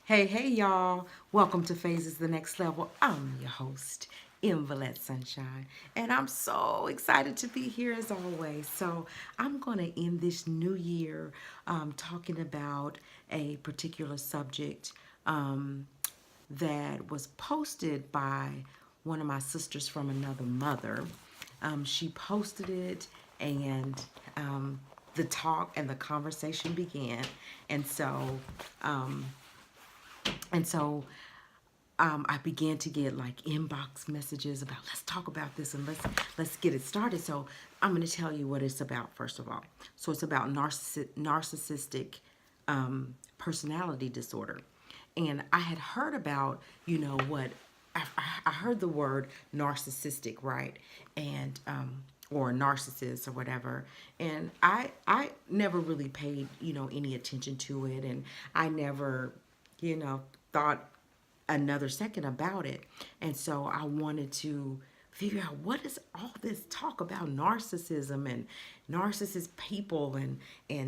Hey, y'all. Welcome to Phases the Next Level. I'm your host, Invalid Sunshine, and I'm so excited to be here as always. So, I'm going to end this new year talking about a particular subject that was posted by one of my sisters from another mother. She posted it, and the talk and the conversation began. And so, um, and so I began to get like inbox messages about let's talk about this and let's get it started. So I'm going to tell you what it's about first of all. So it's about narcissistic personality disorder, and I had heard about what I heard the word narcissistic, right, and or narcissist or whatever, and I never really paid any attention to it, and I never thought another second about it. And so I wanted to figure out what is all this talk about narcissism and narcissist people and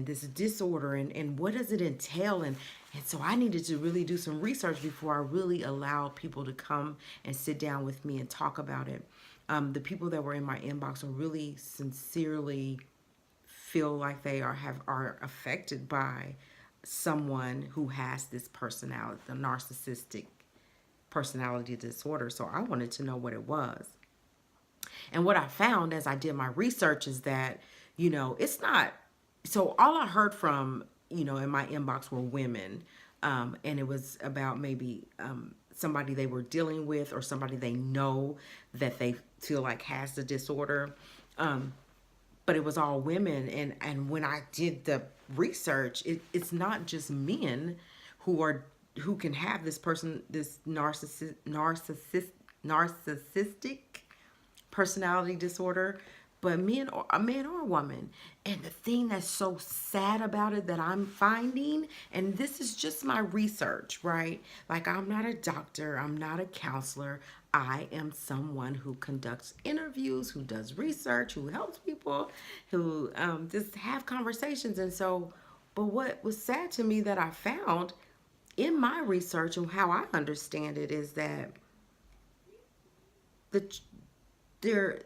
this disorder and what does it entail, and so I needed to really do some research before I really allowed people to come and sit down with me and talk about it. The people that were in my inbox are really sincerely feel like they are affected by someone who has this personality, the narcissistic personality disorder. So I wanted to know what it was. And what I found as I did my research is that, it's not. So all I heard from, in my inbox were women. And it was about maybe somebody they were dealing with or somebody they know that they feel like has the disorder. But it was all women. And when I did the research, it's not just men who can have this narcissistic personality disorder, but men or a man or a woman. And the thing that's so sad about it that I'm finding, and this is just my research, right? Like, I'm not a doctor, I'm not a counselor. I am someone who conducts interviews, who does research, who helps people, who just have conversations. And so, but what was sad to me that I found in my research and how I understand it is that the there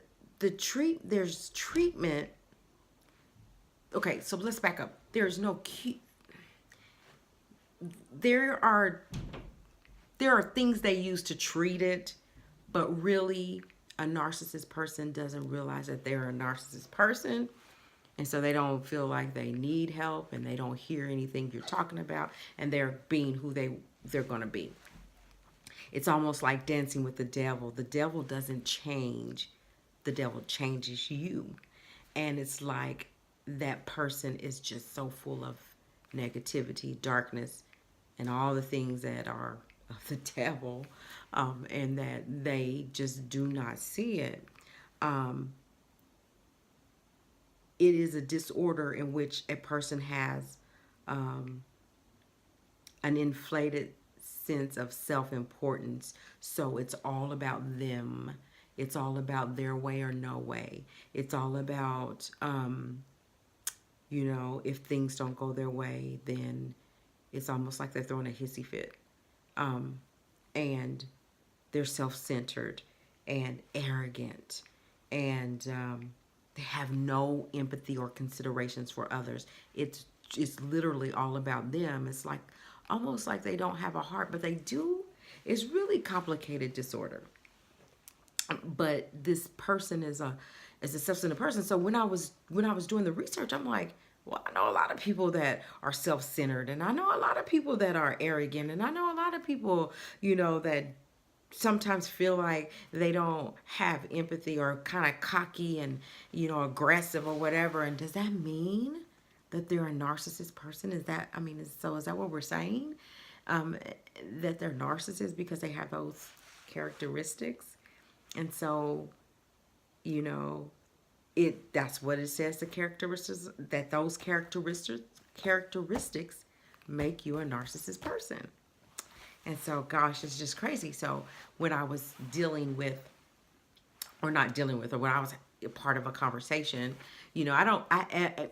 there's treatment. Okay, so let's back up. There's no key. There are there are things they use to treat it, but really a narcissist person doesn't realize that they're a narcissist person, and so they don't feel like they need help and they don't hear anything you're talking about, and they're being who they're going to be. It's almost like dancing with the devil. The devil doesn't change, the devil changes you. And it's like that person is just so full of negativity, darkness, and all the things that are of the devil, and that they just do not see it. Um, it is a disorder in which a person has um, an inflated sense of self importance. So it's all about them. It's all about their way or no way. It's all about, if things don't go their way, then it's almost like they're throwing a hissy fit. Um, and they're self centered and arrogant. And they have no empathy or considerations for others. It's literally all about them. It's like almost like they don't have a heart, but they do. It's really complicated disorder. But this person is a self-centered person. So when I was doing the research, I'm like, well, I know a lot of people that are self-centered, and I know a lot of people that are arrogant, and I know a lot of people, that sometimes feel like they don't have empathy or kind of cocky and aggressive or whatever. And does that mean that they're a narcissist person? Is that, I mean, is that what we're saying? um, that they're narcissists because they have those characteristics. And so, you know, that's what it says, the characteristics, that those characteristics make you a narcissist person. And so, gosh, it's just crazy. So when I was dealing with, or not dealing with, or when I was a part of a conversation, I don't,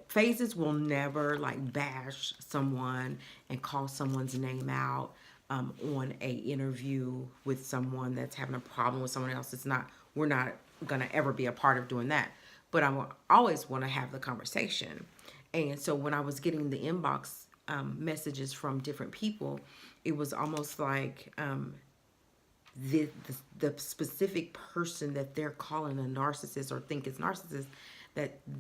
phases will never like bash someone and call someone's name out. on a interview with someone that's having a problem with someone else. We're not gonna ever be a part of doing that. But I always want to have the conversation. And so when I was getting the inbox messages from different people, it was almost like the specific person that they're calling a narcissist or think is narcissist,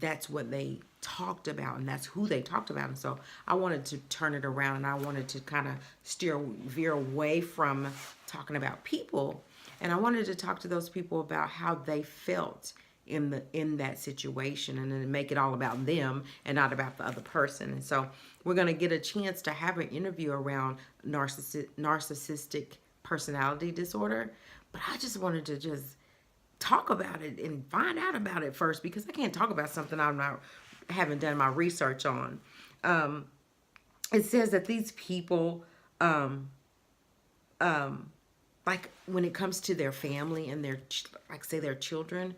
that's what they talked about and that's who they talked about. And so I wanted to turn it around, and I wanted to kind of veer away from talking about people, and I wanted to talk to those people about how they felt in that situation, and then make it all about them and not about the other person. And so we're going to get a chance to have an interview around narcissistic personality disorder, but I just wanted to just talk about it and find out about it first, because I can't talk about something haven't done my research on. It says that these people, like when it comes to their family and like say their children,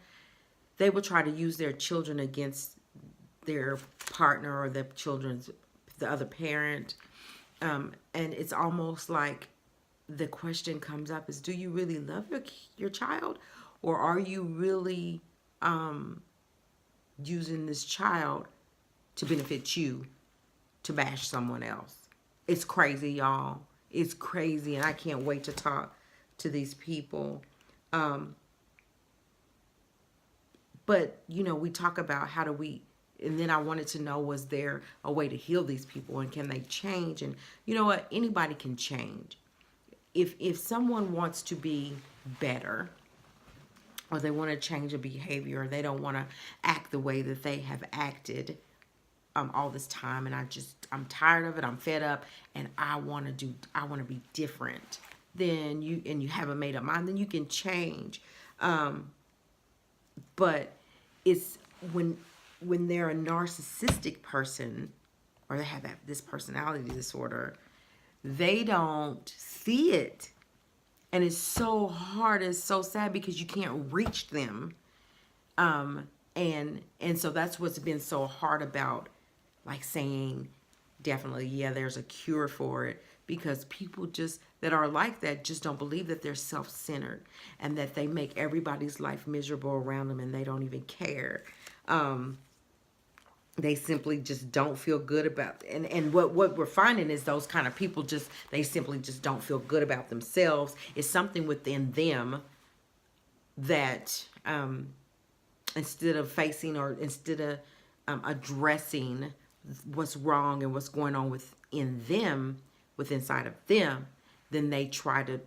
they will try to use their children against their partner or the other parent. And it's almost like the question comes up is, do you really love your child? Or are you really using this child to benefit you, to bash someone else? It's crazy, y'all. It's crazy, and I can't wait to talk to these people. But, we talk about how do we, and then I wanted to know, was there a way to heal these people, and can they change? And you know what? Anybody can change. If someone wants to be better, or they want to change a behavior, or they don't want to act the way that they have acted all this time, and I'm tired of it, I'm fed up, and I want to be different, then you haven't made up mind, then you can change. But it's when they're a narcissistic person, or they have this personality disorder, they don't see it. And it's so hard, it's so sad, because you can't reach them. And so that's what's been so hard about, like, saying definitely, yeah, there's a cure for it, because people that are like that just don't believe that they're self-centered and that they make everybody's life miserable around them, and they don't even care. They simply just don't feel good about it. And what we're finding is those kind of people they simply just don't feel good about themselves. It's something within them that instead of facing, or instead of addressing what's wrong and what's going on inside of them, then they try to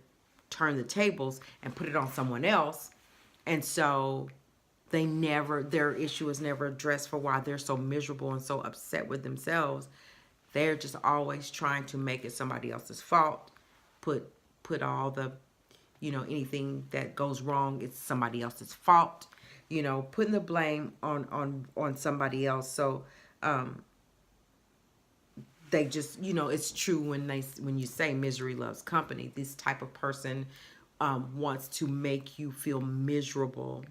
turn the tables and put it on someone else. And so their issue is never addressed for why they're so miserable and so upset with themselves. They're just always trying to make it somebody else's fault. Put all the, anything that goes wrong, it's somebody else's fault. Putting the blame on somebody else. So they just, it's true when you say misery loves company. This type of person wants to make you feel miserable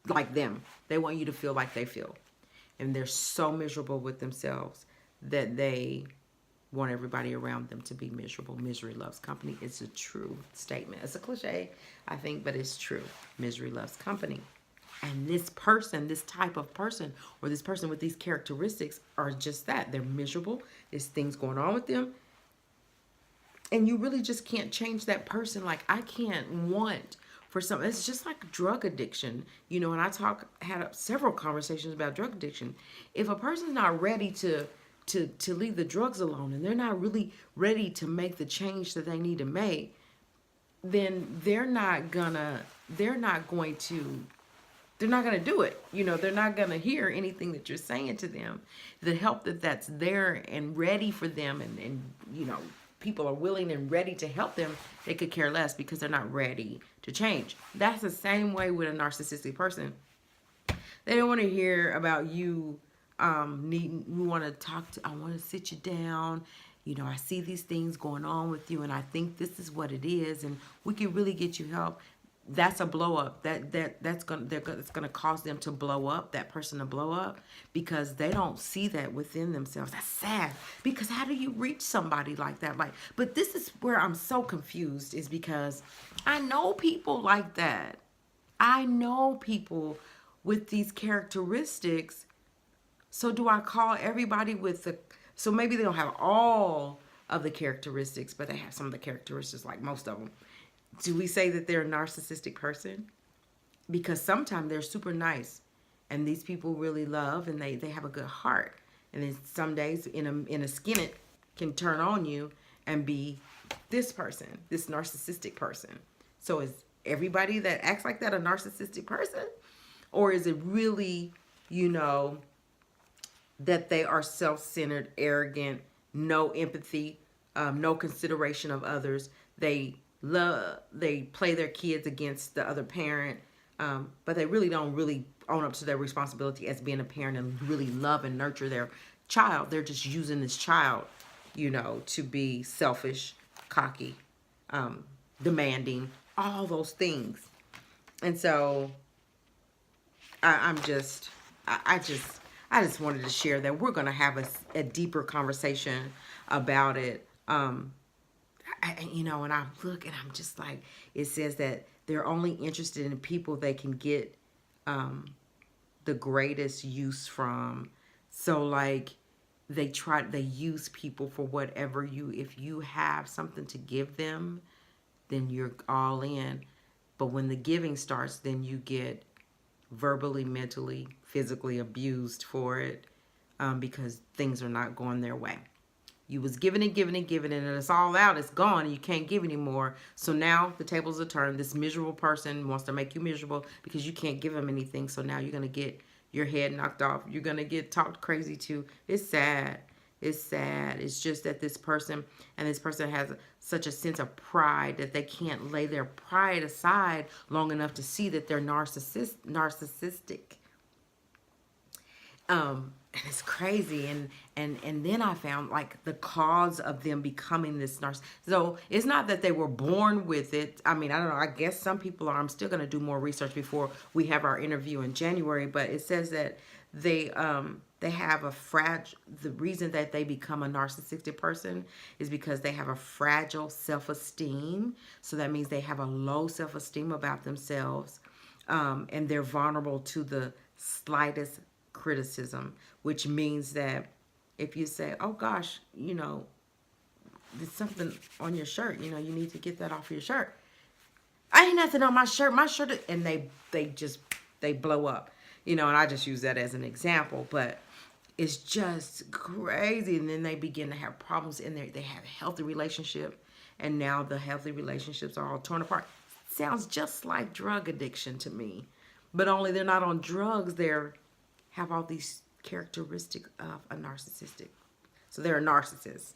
like them. They want you to feel like they feel. And they're so miserable with themselves that they want everybody around them to be miserable. Misery loves company. It's a true statement. It's a cliche, I think, but it's true. Misery loves company. And this type of person, or this person with these characteristics, are just that. They're miserable. There's things going on with them. And you really just can't change that person. Like, I can't want for something. It's just like drug addiction. And I had several conversations about drug addiction. If a person's not ready to leave the drugs alone, and they're not really ready to make the change that they need to make, then they're not going to do it. They're not going to hear anything that you're saying to them. The help that's there and ready for them, and people are willing and ready to help them, they could care less, because they're not ready to change. That's the same way with a narcissistic person. They don't want to hear about you we want to I want to sit you down. I see these things going on with you, and I think this is what it is, and we can really get you help. that's a blow up. It's gonna cause them to blow up, that person to blow up, because they don't see that within themselves. That's sad. Because how do you reach somebody like that? Like, but this is where I'm so confused, is because I know people like that. I know people with these characteristics. So do I call everybody with the, so maybe they don't have all of the characteristics, but they have some of the characteristics, like most of them. Do we say that they're a narcissistic person? Because sometimes they're super nice and these people really love, and they have a good heart. And then some days in a skin it can turn on you and be this person, this narcissistic person. So is everybody that acts like that a narcissistic person? Or is it really, that they are self-centered, arrogant, no empathy, no consideration of others. They play their kids against the other parent, but they really don't really own up to their responsibility as being a parent and really love and nurture their child. They're just using this child, to be selfish, cocky, demanding, all those things. And so I just wanted to share that we're going to have a deeper conversation about it. And I look and I'm just like, it says that they're only interested in people they can get the greatest use from. So like they use people for whatever if you have something to give them, then you're all in. But when the giving starts, then you get verbally, mentally, physically abused for it, because things are not going their way. You was giving and giving and giving, and it's all out, it's gone, and you can't give anymore. So now the tables are turned. This miserable person wants to make you miserable because you can't give them anything. So now you're going to get your head knocked off. You're going to get talked crazy to. It's sad. It's sad. It's just that this person has such a sense of pride that they can't lay their pride aside long enough to see that they're narcissistic. And it's crazy. And then I found like the cause of them becoming this narcissist. So it's not that they were born with it. I mean, I don't know. I guess some people are. I'm still going to do more research before we have our interview in January. But it says that they have a fragile, the reason that they become a narcissistic person is because they have a fragile self-esteem. So that means they have a low self-esteem about themselves. And they're vulnerable to the slightest criticism, which means that if you say, oh gosh, there's something on your shirt, you need to get that off your shirt. I ain't nothing on my shirt, and they blow up, and I just use that as an example, but it's just crazy. And then they begin to have problems in there. They have a healthy relationship, and now the healthy relationships are all torn apart. Sounds just like drug addiction to me, but only they're not on drugs. Have all these characteristics of a narcissistic. So they're a narcissist.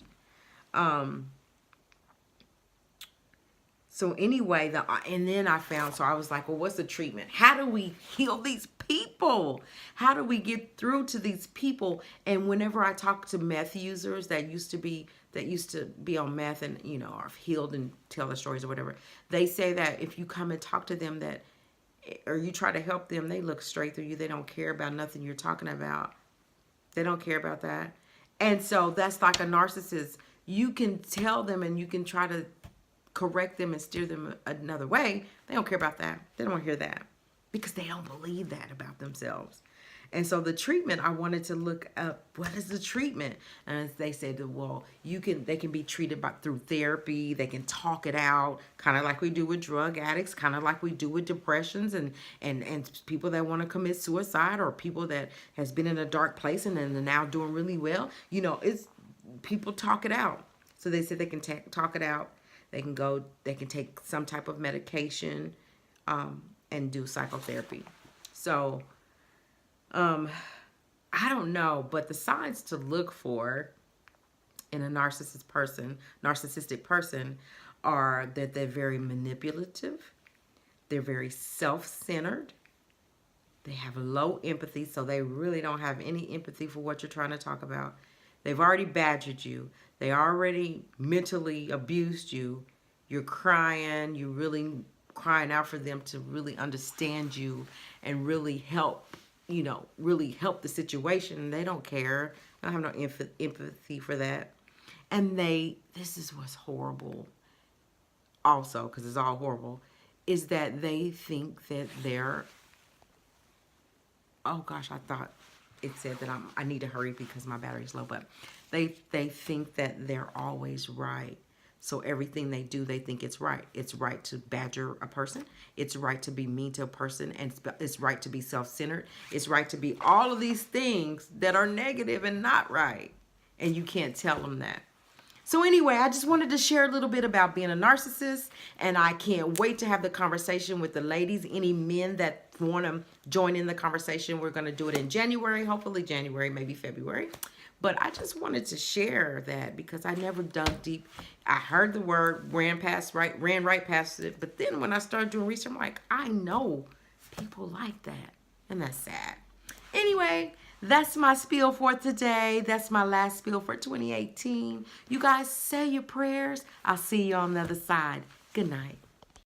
So anyway, and then I found, so I was like, well, what's the treatment? How do we heal these people? How do we get through to these people? And whenever I talk to meth users that used to be on meth and, are healed and tell their stories or whatever, they say that if you come and talk to them or you try to help them, they look straight through you. They don't care about nothing you're talking about. They don't care about that. And so that's like a narcissist. You can tell them and you can try to correct them and steer them another way. They don't care about that. They don't want to hear that because they don't believe that about themselves. And so the treatment, I wanted to look up, what is the treatment? And they said, well, they can be treated through therapy. They can talk it out, kind of like we do with drug addicts, kind of like we do with depressions and people that want to commit suicide, or people that has been in a dark place and then they're now doing really well. It's people talk it out. So they said they can talk it out. They can take some type of medication and do psychotherapy. So I don't know, but the signs to look for in a narcissistic person are that they're very manipulative, they're very self-centered, they have low empathy, so they really don't have any empathy for what you're trying to talk about. They've already badgered you, they already mentally abused you, you're crying, you really crying out for them to really understand you and really help, really help the situation. They don't care. I don't have no empathy for that. And this is what's horrible also, because it's all horrible, is that they think that they're, oh gosh, I thought it said that I need to hurry because my battery's low, but they think that they're always right. So everything they do, they think it's right. It's right to badger a person. It's right to be mean to a person. And it's right to be self-centered. It's right to be all of these things that are negative and not right. And you can't tell them that. So anyway, I just wanted to share a little bit about being a narcissist, and I can't wait to have the conversation with the ladies. Any men that want to join in the conversation, we're going to do it in January, hopefully January, maybe February. But I just wanted to share that because I never dug deep. I heard the word, ran right past it. But then when I started doing research, I'm like, I know people like that. And that's sad. Anyway, that's my spiel for today. That's my last spiel for 2018. You guys say your prayers. I'll see you on the other side. Good night.